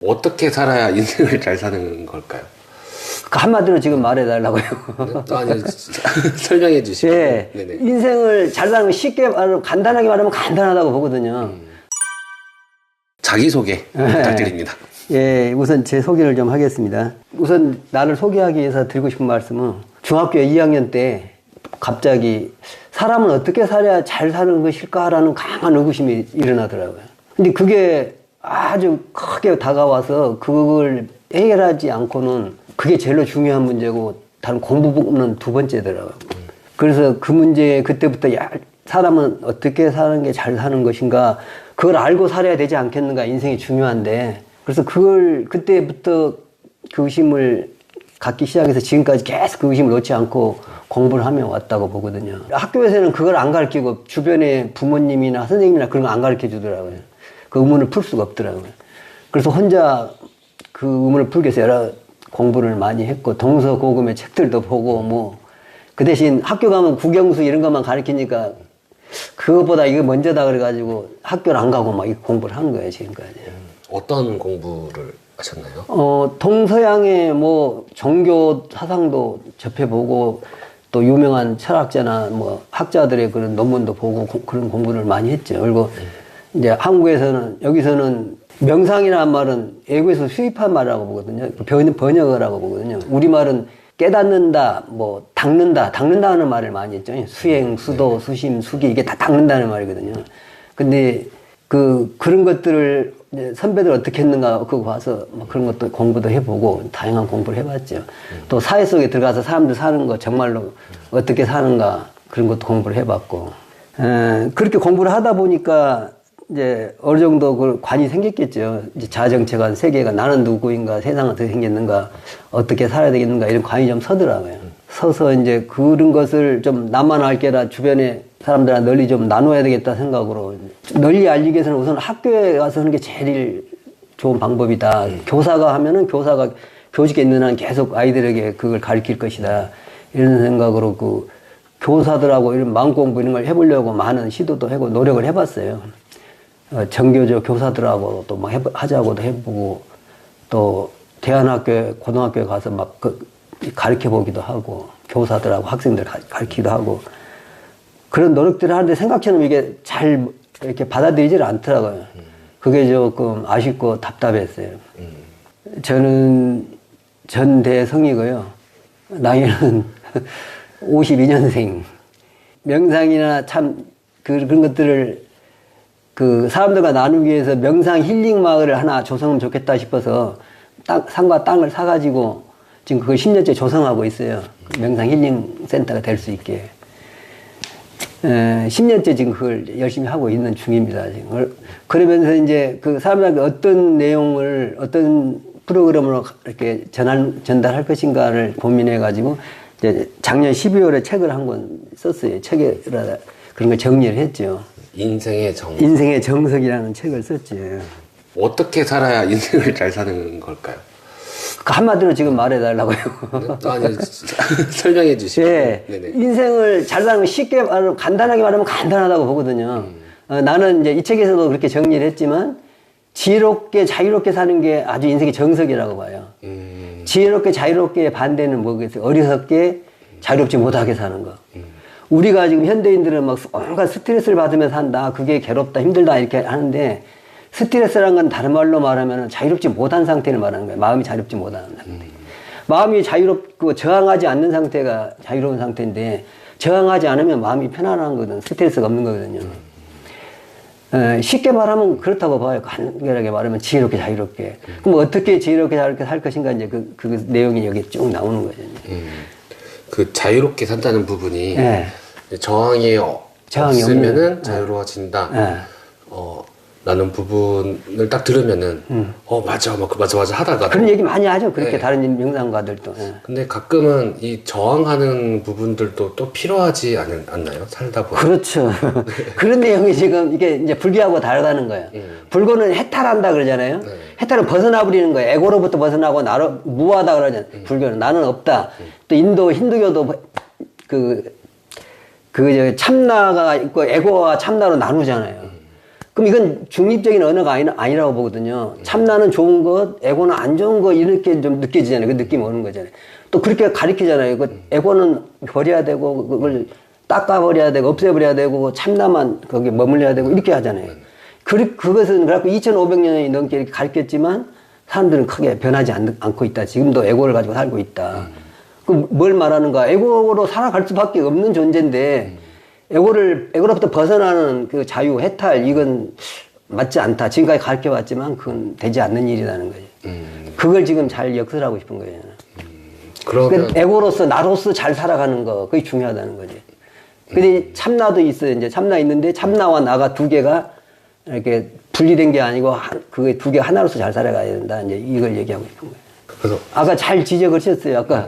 어떻게 살아야 인생을 잘 사는 걸까요? 그 한마디로 지금 말해달라고요. 아니, 설명해 주시면. 예. 네네. 인생을 잘 사는 거 쉽게 말하면, 간단하게 말하면 간단하다고 보거든요. 자기소개 부탁드립니다. 예, 우선 제 소개를 좀 하겠습니다. 우선 나를 소개하기 위해서 드리고 싶은 말씀은 중학교 2학년 때 갑자기 사람은 어떻게 살아야 잘 사는 것일까라는 강한 의구심이 일어나더라고요. 근데 그게 아주 크게 다가와서 그걸 해결하지 않고는 그게 제일 중요한 문제고 다른 공부는 두 번째더라고요. 그래서 그 문제 그때부터 사람은 어떻게 사는 게 잘 사는 것인가 그걸 알고 살아야 되지 않겠는가 인생이 중요한데 그래서 그걸 그때부터 그 의심을 갖기 시작해서 지금까지 계속 그 의심을 놓지 않고 공부를 하며 왔다고 보거든요. 학교에서는 그걸 안 가르치고 주변에 부모님이나 선생님이나 그런 거 안 가르쳐 주더라고요. 그 의문을 풀 수가 없더라고요. 그래서 혼자 그 의문을 풀기 위해서 여러 공부를 많이 했고 동서고금의 책들도 보고 뭐 그 대신 학교 가면 국영수 이런 것만 가르치니까 그것보다 이거 먼저다 그래가지고 학교를 안 가고 막 공부를 한 거예요 지금까지. 어떤 공부를 하셨나요? 동서양의 뭐 종교 사상도 접해보고 또 유명한 철학자나 뭐 학자들의 그런 논문도 보고 그런 공부를 많이 했죠. 그리고 이제 한국에서는 여기서는 명상이라는 말은 외국에서 수입한 말이라고 보거든요. 번역을 하고 보거든요. 우리말은 깨닫는다, 뭐 닦는다는 말을 많이 했죠. 수행, 수도, 수심, 수기 이게 다 닦는다는 말이거든요. 근데 그런 것들을 이제 선배들 어떻게 했는가 그거 봐서 뭐 그런 것도 공부도 해보고 다양한 공부를 해봤죠. 또 사회 속에 들어가서 사람들 사는 거 정말로 어떻게 사는가 그런 것도 공부를 해봤고 그렇게 공부를 하다 보니까 이제 어느 정도 그 관이 생겼겠죠. 이제 자아정체관, 세계가 나는 누구인가, 세상은 어떻게 생겼는가, 어떻게 살아야 되겠는가 이런 관이 좀 서더라고요. 서서 이제 그런 것을 좀 나만 알게라 주변에 사람들한테 널리 좀 나눠야 되겠다 생각으로 널리 알리기 위해서는 우선 학교에 가서 하는 게 제일 좋은 방법이다. 교사가 하면은 교사가 교직에 있는 한 계속 아이들에게 그걸 가르칠 것이다. 이런 생각으로 그 교사들하고 이런 마음공부 이런 걸 해보려고 많은 시도도 하고 노력을 해봤어요. 정교조 교사들하고 또 막 하자고도 해보고 또 대안학교에 고등학교에 가서 막 가르쳐 보기도 하고 교사들하고 학생들 가르치기도 하고 그런 노력들을 하는데 생각처럼 이게 잘 이렇게 받아들이질 않더라고요. 그게 조금 아쉽고 답답했어요. 저는 전대성이고요. 나이는 52년생. 명상이나 참 그런 것들을 그 사람들과 나누기 위해서 명상 힐링 마을을 하나 조성하면 좋겠다 싶어서 산과 땅을 사가지고 지금 그걸 10년째 조성하고 있어요. 명상 힐링 센터가 될 수 있게. 10년째 지금 그걸 열심히 하고 있는 중입니다. 지금. 그러면서 이제 그 사람들에게 어떤 내용을 어떤 프로그램으로 이렇게 전달할 것인가를 고민해가지고 이제 작년 12월에 책을 한 권 썼어요. 책에 그런 걸 정리를 했죠. 인생의 정석이라는 책을 썼지. 어떻게 살아야 인생을 잘 사는 걸까요? 그 한마디로 지금 말해달라고요. 아니, 설명해 주시면. 예. 네네. 인생을 잘 사는 거 쉽게 말하면, 간단하게 말하면 간단하다고 보거든요. 나는 이제 이 책에서도 그렇게 정리를 했지만, 지혜롭게, 자유롭게 사는 게 아주 인생의 정석이라고 봐요. 지혜롭게, 자유롭게 반대는 뭐겠어요? 어리석게, 자유롭지 못하게 사는 거. 우리가 지금 현대인들은 막 온갖 스트레스를 받으면서 산다. 그게 괴롭다, 힘들다 이렇게 하는데 스트레스란 건 다른 말로 말하면 자유롭지 못한 상태를 말하는 거예요. 마음이 자유롭지 못한 상태. 마음이 자유롭고 저항하지 않는 상태가 자유로운 상태인데 저항하지 않으면 마음이 편안한 거거든. 스트레스가 없는 거거든요. 쉽게 말하면 그렇다고 봐요. 간결하게 말하면 지혜롭게 자유롭게. 그럼 어떻게 지혜롭게 자유롭게 살 것인가 이제 그 내용이 여기 쭉 나오는 거죠. 그 자유롭게 산다는 부분이 네. 저항이 없으면은 자유로워진다. 네. 라는 부분을 딱 들으면은 맞아 하다가 그런 얘기 많이 하죠. 그렇게 네. 다른 명상가들도. 네. 근데 가끔은 이 저항하는 부분들도 또 필요하지 않나요? 살다 보면. 그렇죠. 그런 내용이 지금 이게 이제 불교하고 다르다는 거예요. 불교는 해탈한다 그러잖아요. 네. 해탈은 벗어나 버리는 거예요. 에고로부터 벗어나고 나로 무하다 그러잖아요. 불교는 나는 없다. 또 인도 힌두교도 참나가 있고 에고와 참나로 나누잖아요. 그럼 이건 중립적인 언어가 아니라고 보거든요. 참나는 좋은 것, 에고는 안 좋은 것, 이렇게 좀 느껴지잖아요. 그 느낌이 오는 거잖아요. 또 그렇게 가리키잖아요. 그 에고는 버려야 되고, 그걸 닦아버려야 되고, 없애버려야 되고, 참나만 거기에 머물러야 되고, 이렇게 하잖아요. 그것은 그래갖고 2500년이 넘게 이렇게 가르쳤지만, 사람들은 크게 변하지 않고 있다. 지금도 에고를 가지고 살고 있다. 그럼 뭘 말하는가? 에고로 살아갈 수밖에 없는 존재인데, 에고로부터 벗어나는 그 자유, 해탈, 이건 맞지 않다. 지금까지 가르쳐 왔지만, 그건 되지 않는 일이라는 거지. 그걸 지금 잘 역설하고 싶은 거예요. 그러면 그러니까 에고로서, 나로서 잘 살아가는 거, 그게 중요하다는 거지. 근데 참나도 있어요. 이제 참나 있는데, 참나와 나가 두 개가 이렇게 분리된 게 아니고, 그게 두 개 하나로서 잘 살아가야 된다. 이제 이걸 얘기하고 싶은 거예요. 그래서 아까 잘 지적을 하셨어요. 아까.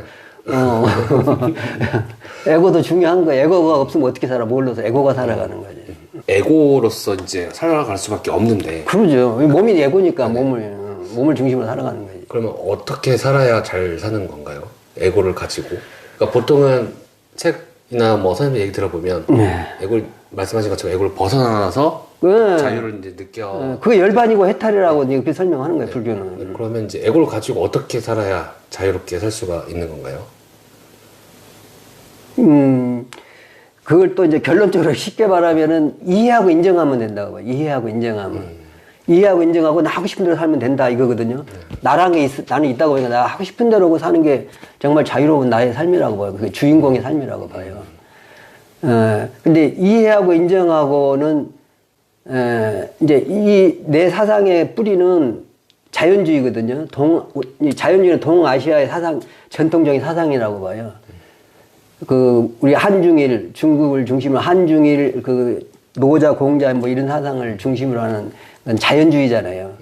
에고도 중요한 거예요. 에고가 없으면 어떻게 살아? 뭘로서 에고가 살아가는 거지. 에고로서 이제 살아갈 수밖에 없는데 그러죠. 몸이 에고니까 몸을 중심으로 살아가는 거지. 그러면 어떻게 살아야 잘 사는 건가요? 에고를 가지고. 그러니까 보통은 책이나 뭐 선생님 얘기 들어보면 에고를 말씀하신 것처럼 에고를 벗어나서 네. 자유를 이제 느껴. 그게 열반이고 해탈이라고 이렇게 설명하는 거예요. 불교는. 그러면 이제 에고를 가지고 어떻게 살아야 자유롭게 살 수가 있는 건가요? 그걸 또 이제 결론적으로 쉽게 말하면은 이해하고 인정하면 된다고 봐요. 이해하고 인정하면. 이해하고 인정하고 나 하고 싶은 대로 살면 된다 이거거든요. 나는 있다고 보니까 나 하고 싶은 대로 사는 게 정말 자유로운 나의 삶이라고 봐요. 그게 주인공의 삶이라고 봐요. 근데 이해하고 인정하고는 이제 이 내 사상의 뿌리는 자연주의거든요. 자연주의는 동아시아의 사상, 전통적인 사상이라고 봐요. 우리 한중일, 중국을 중심으로 한중일, 노자, 공자, 뭐 이런 사상을 중심으로 하는 건 자연주의잖아요.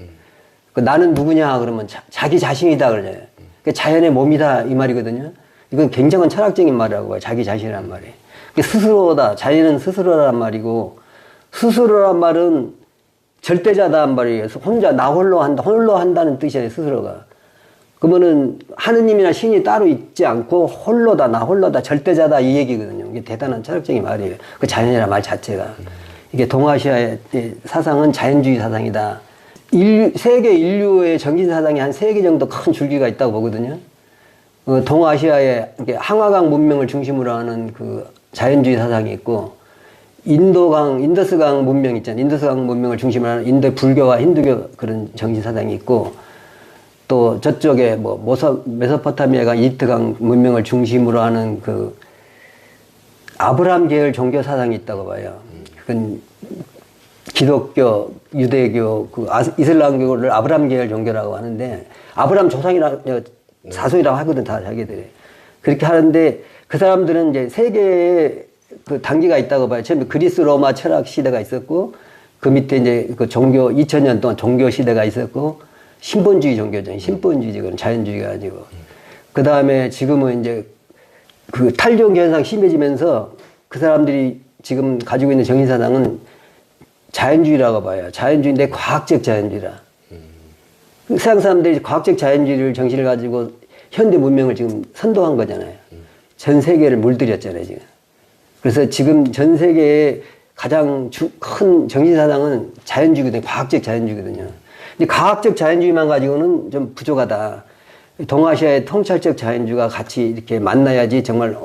나는 누구냐, 그러면 자기 자신이다, 그러잖아요. 자연의 몸이다, 이 말이거든요. 이건 굉장한 철학적인 말이라고 봐요. 자기 자신이란 말이. 스스로다. 자연은 스스로란 말이고, 스스로란 말은 절대자다는 말이에요. 혼자, 나 홀로 한다는 뜻이에요, 스스로가. 그러면은 하느님이나 신이 따로 있지 않고 홀로다, 나 홀로다, 절대자다 이 얘기거든요. 이게 대단한 철학적인 말이에요. 그 자연이라는 말 자체가. 이게 동아시아의 사상은 자연주의 사상이다. 세계 인류의 정신 사상이 한 3개 정도 큰 줄기가 있다고 보거든요. 동아시아의 항아강 문명을 중심으로 하는 그 자연주의 사상이 있고, 인더스강 문명 있잖아요. 인더스강 문명을 중심으로 하는 인도 불교와 힌두교 그런 정신 사상이 있고, 또 저쪽에 메소포타미아가 이집트강 문명을 중심으로 하는 그 아브라함 계열 종교 사상이 있다고 봐요. 그건 기독교, 유대교, 이슬람교를 아브라함 계열 종교라고 하는데, 아브라함 자손이라고 하거든, 다 자기들이. 그렇게 하는데, 그 사람들은 이제 세계의 그 단계가 있다고 봐요. 처음에 그리스 로마 철학 시대가 있었고, 그 밑에 이제 그 종교, 2000년 동안 종교 시대가 있었고, 신본주의 종교죠. 신본주의지, 자연주의가 아니고. 그 다음에 지금은 이제 그 탈종 현상 심해지면서 그 사람들이 지금 가지고 있는 정신사상은 자연주의라고 봐요. 자연주의인데 과학적 자연주의라. 세상 사람들이 과학적 자연주의를 정신을 가지고 현대 문명을 지금 선도한 거잖아요. 전 세계를 물들였잖아요, 지금. 그래서 지금 전 세계의 가장 큰 정신사상은 자연주의거든요. 과학적 자연주의거든요. 근데 과학적 자연주의만 가지고는 좀 부족하다. 동아시아의 통찰적 자연주의가 같이 이렇게 만나야지 정말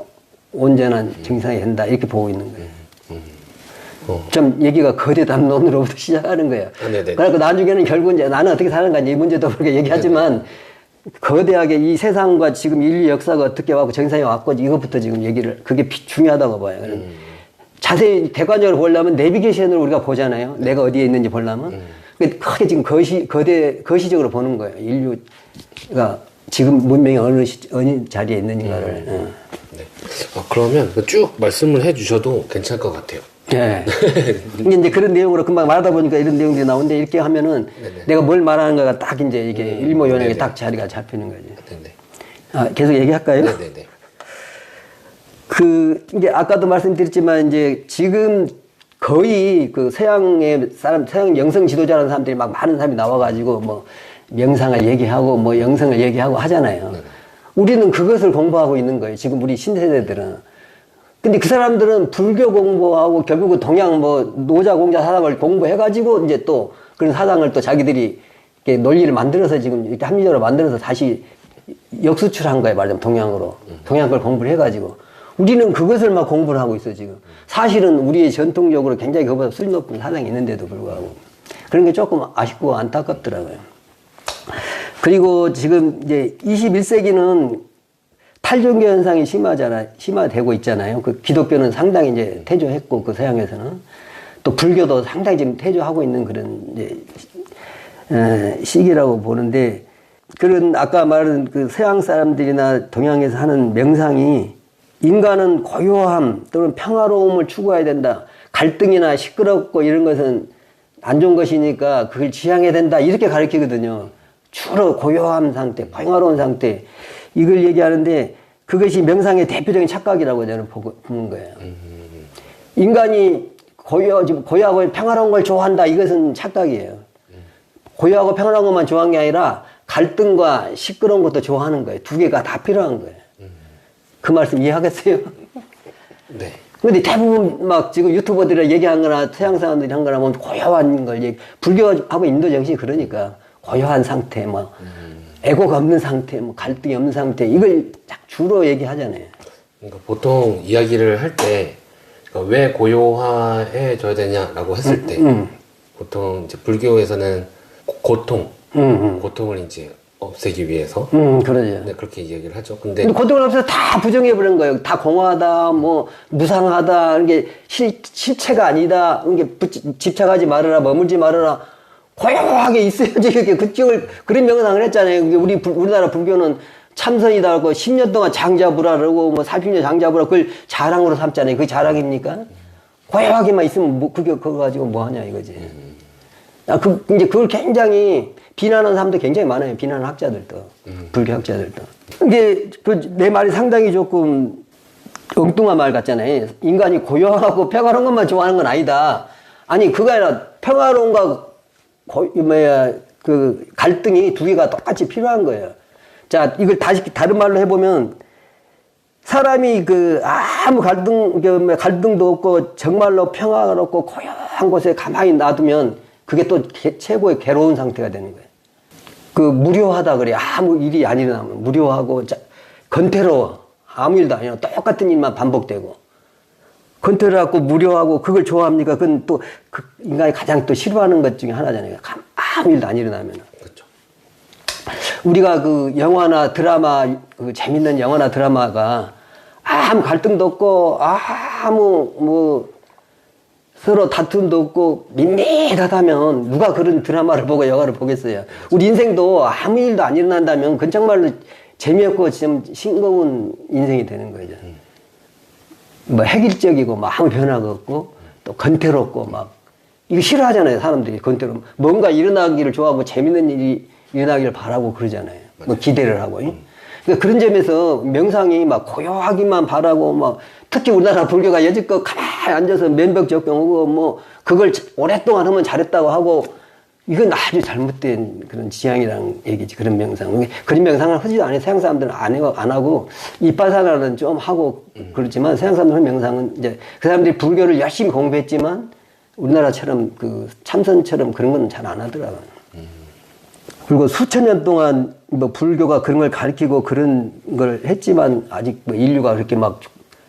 온전한 정상이 된다. 이렇게 보고 있는 거예요. 좀 얘기가 거대 담론으로부터 시작하는 거예요. 그래서 나중에는 결국 이제 나는 어떻게 사는가 이 문제도 그렇게 얘기하지만 거대하게 이 세상과 지금 인류 역사가 어떻게 왔고 정상이 왔고 이것부터 지금 얘기를 그게 중요하다고 봐요. 자세히 대관적으로 보려면 내비게이션으로 우리가 보잖아요. 내가 어디에 있는지 보려면. 크게 지금 거시적으로 보는 거예요. 인류가 지금 문명이 어느 자리에 있는지가를. 네. 그러면 쭉 말씀을 해주셔도 괜찮을 것 같아요. 네. 이제 그런 내용으로 금방 말하다 보니까 이런 내용들이 나오는데 이렇게 하면은 내가 뭘 말하는가가 딱 이제 이게 일모요연하게 딱 자리가 잡히는 거지. 계속 얘기할까요? 네네네. 이제 아까도 말씀드렸지만 이제 지금 거의 그 서양 영성 지도자라는 사람들이 막 많은 사람이 나와가지고 뭐 명상을 얘기하고 뭐 영성을 얘기하고 하잖아요. 우리는 그것을 공부하고 있는 거예요. 지금 우리 신세대들은. 근데 그 사람들은 불교 공부하고 결국은 동양 뭐 노자 공자 사상을 공부해가지고 이제 또 그런 사상을 또 자기들이 이렇게 논리를 만들어서 지금 이렇게 합리적으로 만들어서 다시 역수출한 거예요. 말하자면 동양으로. 동양 걸 공부를 해가지고. 우리는 그것을 막 공부를 하고 있어, 지금. 사실은 우리의 전통적으로 굉장히 그보다 수준 높은 사상이 있는데도 불구하고. 그런 게 조금 아쉽고 안타깝더라고요. 그리고 지금 이제 21세기는 탈종교 현상이 심화되고 있잖아요. 그 기독교는 상당히 이제 퇴조했고, 그 서양에서는. 또 불교도 상당히 지금 퇴조하고 있는 그런 이제, 시기라고 보는데, 그런 아까 말한 그 서양 사람들이나 동양에서 하는 명상이 인간은 고요함 또는 평화로움을 추구해야 된다. 갈등이나 시끄럽고 이런 것은 안 좋은 것이니까 그걸 지향해야 된다. 이렇게 가르치거든요. 주로 고요함 상태, 평화로운 상태. 이걸 얘기하는데 그것이 명상의 대표적인 착각이라고 저는 보는 거예요. 인간이 고요하고 평화로운 걸 좋아한다. 이것은 착각이에요. 고요하고 평화로운 것만 좋아하는 게 아니라 갈등과 시끄러운 것도 좋아하는 거예요. 두 개가 다 필요한 거예요. 그 말씀 이해하겠어요? 네. 근데 대부분 막 지금 유튜버들이 얘기한 거나 서양 사람들이 한 거나 보면 고요한 걸 불교하고 인도 정신이 그러니까 고요한 상태, 뭐 애고가 없는 상태, 뭐 갈등이 없는 상태 이걸 주로 얘기하잖아요. 그러니까 보통 이야기를 할 때 왜 고요해져야 되냐라고 했을 때 보통 이제 불교에서는 고통을 이제 없애기 위해서. 그러죠. 네, 그렇게 이야기를 하죠. 근데 고통을 없애서 다 부정해버린 거예요. 다 공허하다, 뭐, 무상하다, 이게 실체가 아니다, 이게 집착하지 말아라, 머물지 말아라. 고요하게 있어야지, 이렇게 그쪽을, 그런 명상을 했잖아요. 우리나라 불교는 참선이다 하고 10년 동안 장자부라 그러고 뭐 40년 장자부라 그걸 자랑으로 삼잖아요. 그게 자랑입니까? 고요하게만 있으면 그거 가지고 뭐 하냐 이거지. 이제 그걸 굉장히 비난하는 사람도 굉장히 많아요. 비난하는 학자들도. 불교 학자들도. 이게, 내 말이 상당히 조금 엉뚱한 말 같잖아요. 인간이 고요하고 평화로운 것만 좋아하는 건 아니다. 아니, 그거 아니라 평화로움과 그 갈등이 두 개가 똑같이 필요한 거예요. 자, 이걸 다른 말로 해보면 사람이 아무 갈등도 없고 정말로 평화롭고 고요한 곳에 가만히 놔두면 그게 또 최고의 괴로운 상태가 되는 거예요. 무료하다 그래. 아무 일이 안 일어나면. 무료하고, 건태로워. 아무 일도 아니야. 똑같은 일만 반복되고. 건태로워하고 무료하고 그걸 좋아합니까? 그건 또 인간이 가장 또 싫어하는 것 중에 하나잖아요. 아무 일도 안 일어나면. 그렇죠. 우리가 영화나 드라마, 재밌는 영화나 드라마가 아무 갈등도 없고, 서로 다툼도 없고 밋밋하다면 누가 그런 드라마를 보고 영화를 보겠어요. 우리 인생도 아무 일도 안 일어난다면 그건 정말로 재미없고 좀 싱거운 인생이 되는 거죠. 뭐 획일적이고 막 아무 변화가 없고 또 건태롭고 막 이거 싫어하잖아요. 사람들이 건태로 뭔가 일어나기를 좋아하고 재밌는 일이 일어나기를 바라고 그러잖아요. 뭐 기대를 하고. 그러니까 그런 점에서 명상이 막 고요하기만 바라고 막 특히 우리나라 불교가 여지껏 가만히 앉아서 면벽적경하고 뭐 그걸 오랫동안 하면 잘했다고 하고 이건 아주 잘못된 그런 지향이라는 얘기지. 그런 명상. 그런 명상을 하지도 않아요. 서양 사람들은 안 하고 이빠사나는 좀 하고 그렇지만 서양 사람들은 명상은 이제 그 사람들이 불교를 열심히 공부했지만 우리나라처럼 참선처럼 그런 건 잘 안 하더라고요. 그리고 수천 년 동안 뭐 불교가 그런 걸 가르치고 그런 걸 했지만 아직 뭐 인류가 그렇게 막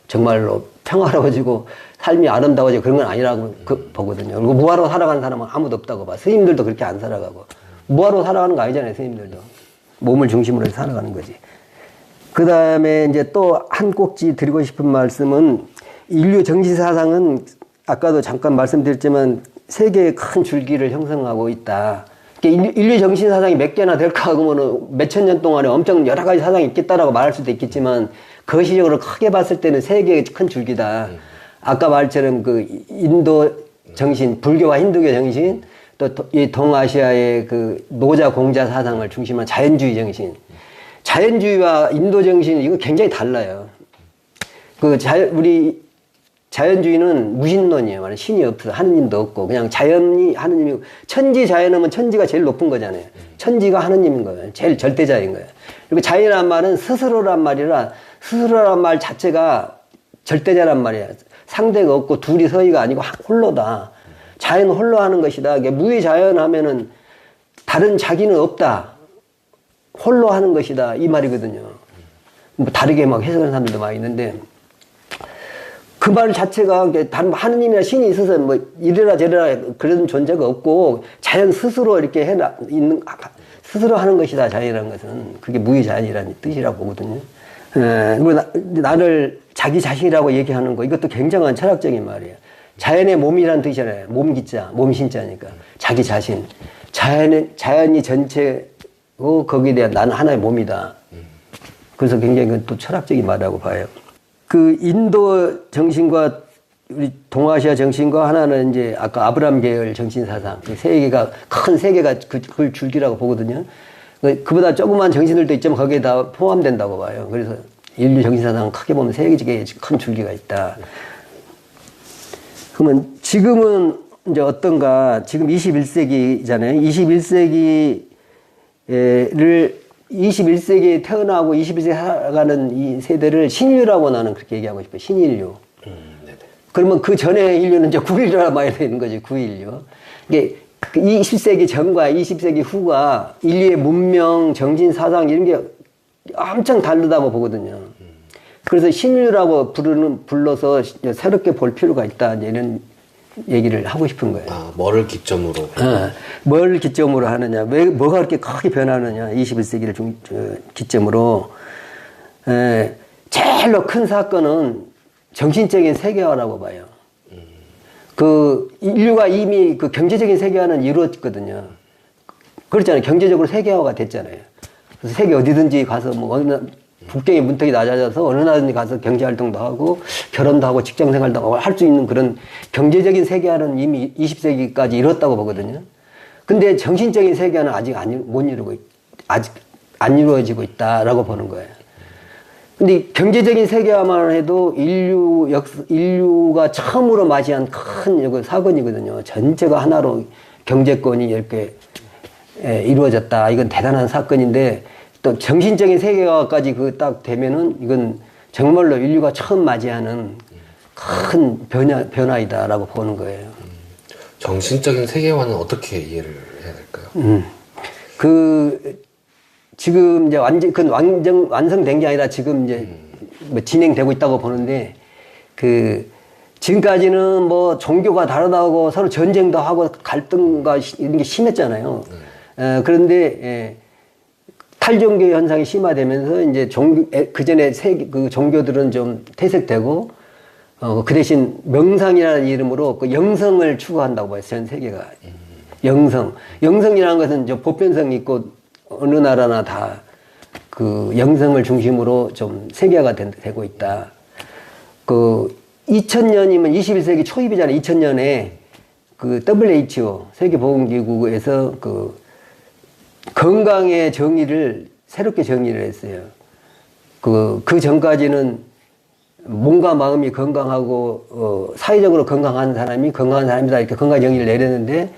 정말로 평화로워지고 삶이 아름다워지고 그런 건 아니라고 보거든요. 그리고 무화로 살아가는 사람은 아무도 없다고 봐. 스님들도 그렇게 안 살아가고. 무화로 살아가는 거 아니잖아요, 스님들도. 몸을 중심으로 해서 살아가는 거지. 그 다음에 이제 또 한 꼭지 드리고 싶은 말씀은 인류 정신사상은 아까도 잠깐 말씀드렸지만 세 개의 큰 줄기를 형성하고 있다. 인류 정신 사상이 몇 개나 될까 하고는 몇천 년 동안에 엄청 여러 가지 사상이 있겠다라고 말할 수도 있겠지만 거시적으로 크게 봤을 때는 세 개의 큰 줄기다. 아까 말처럼 인도 정신, 불교와 힌두교 정신, 또 이 동아시아의 노자 공자 사상을 중심한 자연주의 정신. 자연주의와 인도 정신 이거 굉장히 달라요. 우리 자연주의는 무신론이에요. 말하는 신이 없어. 하느님도 없고. 그냥 자연이 하느님이고. 천지 자연하면 천지가 제일 높은 거잖아요. 천지가 하느님인 거예요. 제일 절대자인 거예요. 그리고 자연이란 말은 스스로란 말이라 스스로란 말 자체가 절대자란 말이야. 상대가 없고 둘이 서기가 아니고 홀로다. 자연 홀로 하는 것이다. 무의자연 하면은 다른 자기는 없다. 홀로 하는 것이다. 이 말이거든요. 뭐 다르게 막 해석하는 사람들도 많이 있는데, 그 말 자체가 다른 하느님이나 신이 있어서 뭐 이래라 저래라 그런 존재가 없고 자연 스스로 이렇게 스스로 하는 것이다. 자연이라는 것은 그게 무의자연이라는 뜻이라고 보거든요. 나를 자기 자신이라고 얘기하는 거, 이것도 굉장한 철학적인 말이에요. 자연의 몸이라는 뜻이잖아요. 몸기자, 몸신자니까 자기 자신. 자연이 전체고 거기에 대한 나는 하나의 몸이다. 그래서 굉장히 또 철학적인 말이라고 봐요. 그 인도 정신과 우리 동아시아 정신과 하나는 이제 아까 아브라함 계열 정신 사상, 그 세 개가 큰 세 개가 그걸 줄기라고 보거든요. 그보다 조그만 정신들도 있지만 거기에 다 포함된다고 봐요. 그래서 인류 정신 사상은 크게 보면 세 개의 큰 줄기가 있다. 그러면 지금은 이제 어떤가? 지금 21세기잖아요. 21세기에 태어나고 21세기에 살아가는 이 세대를 신인류라고 나는 그렇게 얘기하고 싶어요. 신인류. 그러면 그 전에 인류는 이제 9인류라 말해야 되는 거지, 9인류. 이게 20세기 전과 20세기 후가 인류의 문명, 정신, 사상 이런 게 엄청 다르다고 보거든요. 그래서 신인류라고 불러서 새롭게 볼 필요가 있다. 이런 얘기를 하고 싶은 거예요. 뭐를 기점으로? 뭘 기점으로 하느냐. 뭐가 그렇게 크게 변하느냐. 21세기를 기점으로. 제일로 큰 사건은 정신적인 세계화라고 봐요. 그 인류가 이미 그 경제적인 세계화는 이루어졌거든요. 그렇잖아요. 경제적으로 세계화가 됐잖아요. 그래서 세계 어디든지 가서 뭐 어느 국경의 문턱이 낮아져서 어느 나라든지 가서 경제활동도 하고 결혼도 하고 직장생활도 하고 할 수 있는 그런 경제적인 세계화는 이미 20세기까지 이뤘다고 보거든요. 근데 정신적인 세계화는 아직 아직 안 이루어지고 있다라고 보는 거예요. 근데 경제적인 세계화만 해도 인류가 처음으로 맞이한 큰 사건이거든요. 전체가 하나로 경제권이 이렇게 이루어졌다. 이건 대단한 사건인데, 또 정신적인 세계화까지 그 딱 되면은 이건 정말로 인류가 처음 맞이하는 큰 변화이다라고 보는 거예요. 정신적인 세계화는 어떻게 이해를 해야 될까요? 지금 이제 완성된 게 아니라 지금 이제 뭐 진행되고 있다고 보는데, 지금까지는 뭐 종교가 다르다고 서로 전쟁도 하고 갈등과 이런 게 심했잖아요. 그런데 탈종교 현상이 심화되면서 이제 그 전에 그 종교들은 좀 퇴색되고, 그 대신 명상이라는 이름으로 그 영성을 추구한다고 봐요. 전 세계가. 영성이라는 것은 좀 보편성이 있고 어느 나라나 다 그 영성을 중심으로 좀 세계화가 되고 있다. 2000년이면 21세기 초입이잖아요. 2000년에 그 WHO 세계보건기구에서 그 건강의 정의를 새롭게 정의를 했어요. 그 전까지는 몸과 마음이 건강하고 사회적으로 건강한 사람이 건강한 사람이다 이렇게 건강 정의를 내렸는데,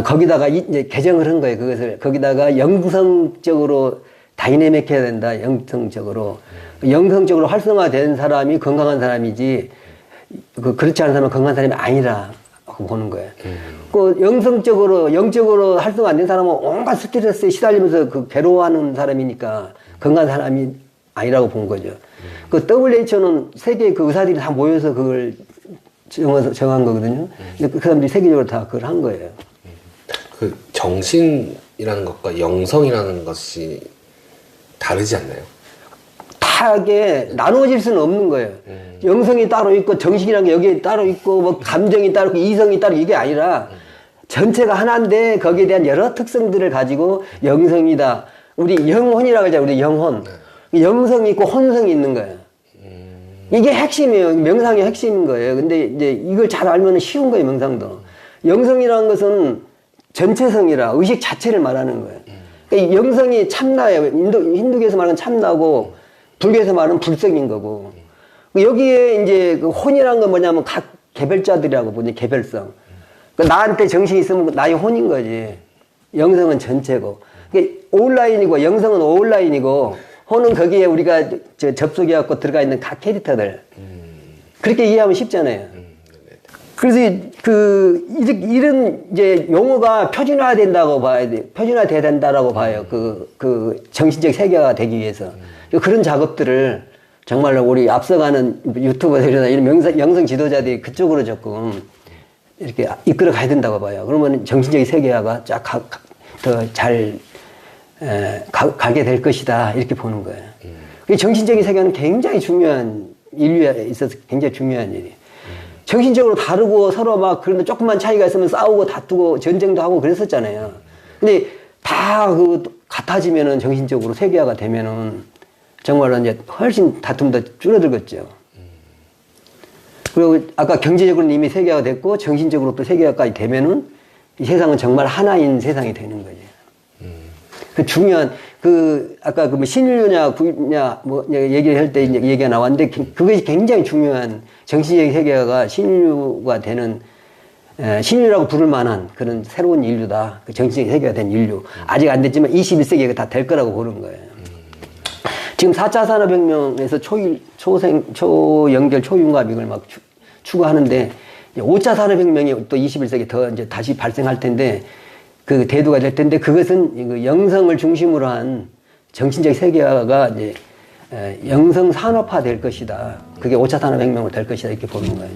거기다가 이제 개정을 한 거예요. 그것을 거기다가 영성적으로 다이내믹해야 된다. 영성적으로 활성화된 사람이 건강한 사람이지, 그렇지 않은 사람은 건강한 사람이 아니라고 보는 거예요. 영적으로 활성화 안 된 사람은 온갖 스트레스에 시달리면서 괴로워하는 사람이니까 건강한 사람이 아니라고 본 거죠. WHO는 세계 그 의사들이 다 모여서 그걸 정한 거거든요. 근데 그 사람들이 세계적으로 다 그걸 한 거예요. 그 정신이라는 것과 영성이라는 것이 다르지 않나요? 다하게 나누어질 수는 없는 거예요. 영성이 따로 있고 정신이라는 게 여기에 따로 있고 뭐 감정이 따로 있고 이성이 따로 이게 아니라 전체가 하나인데 거기에 대한 여러 특성들을 가지고 영성이다. 우리 영혼이라고 하잖아요. 우리 영혼. 영성이 있고 혼성이 있는 거예요. 이게 핵심이에요. 명상의 핵심인 거예요. 근데 이제 이걸 잘 알면 쉬운 거예요. 명상도. 영성이라는 것은 전체성이라 의식 자체를 말하는 거예요. 그러니까 영성이 참나예요. 힌두교에서 말하는 참나고 불교에서 말하는 불성인 거고. 여기에 이제 그 혼이라는 건 뭐냐면 각 개별자들이라고 보니 개별성. 그러니까 나한테 정신이 있으면 나의 혼인 거지. 영성은 전체고. 그러니까 온라인이고 영성은 온라인이고 혼은 거기에 우리가 접속해갖고 들어가 있는 각 캐릭터들. 그렇게 이해하면 쉽잖아요. 그래서 이런 이제 용어가 표준화된다고 봐야 돼. 표준화돼야 된다라고 봐요. 그 정신적 세계화가 되기 위해서. 그런 작업들을 정말로 우리 앞서가는 유튜버들이나 이런 영성 지도자들이 그쪽으로 조금 이렇게 이끌어 가야 된다고 봐요. 그러면 정신적 세계화가 쫙 더 잘 가게 될 것이다. 이렇게 보는 거예요. 정신적인 세계화는 굉장히 중요한, 인류에 있어서 굉장히 중요한 일이에요. 정신적으로 다르고 서로 막 그런데 조금만 차이가 있으면 싸우고 다투고 전쟁도 하고 그랬었잖아요. 근데 다 같아지면은 정신적으로 세계화가 되면은 정말로 이제 훨씬 다툼도 줄어들겠죠. 그리고 아까 경제적으로는 이미 세계화가 됐고 정신적으로 또 세계화까지 되면은 이 세상은 정말 하나인 세상이 되는 거죠. 그 중요한 아까 뭐 신인류냐 구냐 뭐 얘기를 할 때 이제 얘기가 나왔는데 그것이 굉장히 중요한 정신적 세계화가 신인류가 되는 신인류라고 부를 만한 그런 새로운 인류다. 그 정신적 세계가 된 인류. 아직 안 됐지만 21세기에 다 될 거라고 보는 거예요. 지금 4차 산업혁명에서 초연결 초융합 이걸 막 추구하는데 5차 산업혁명이 또 21세기 더 이제 다시 발생할 텐데 그 대두가 될 텐데 그것은 영성을 중심으로 한 정신적 세계화가 이제 영성 산업화 될 것이다. 그게 5차 산업혁명으로 될 것이다. 이렇게 보는 거예요.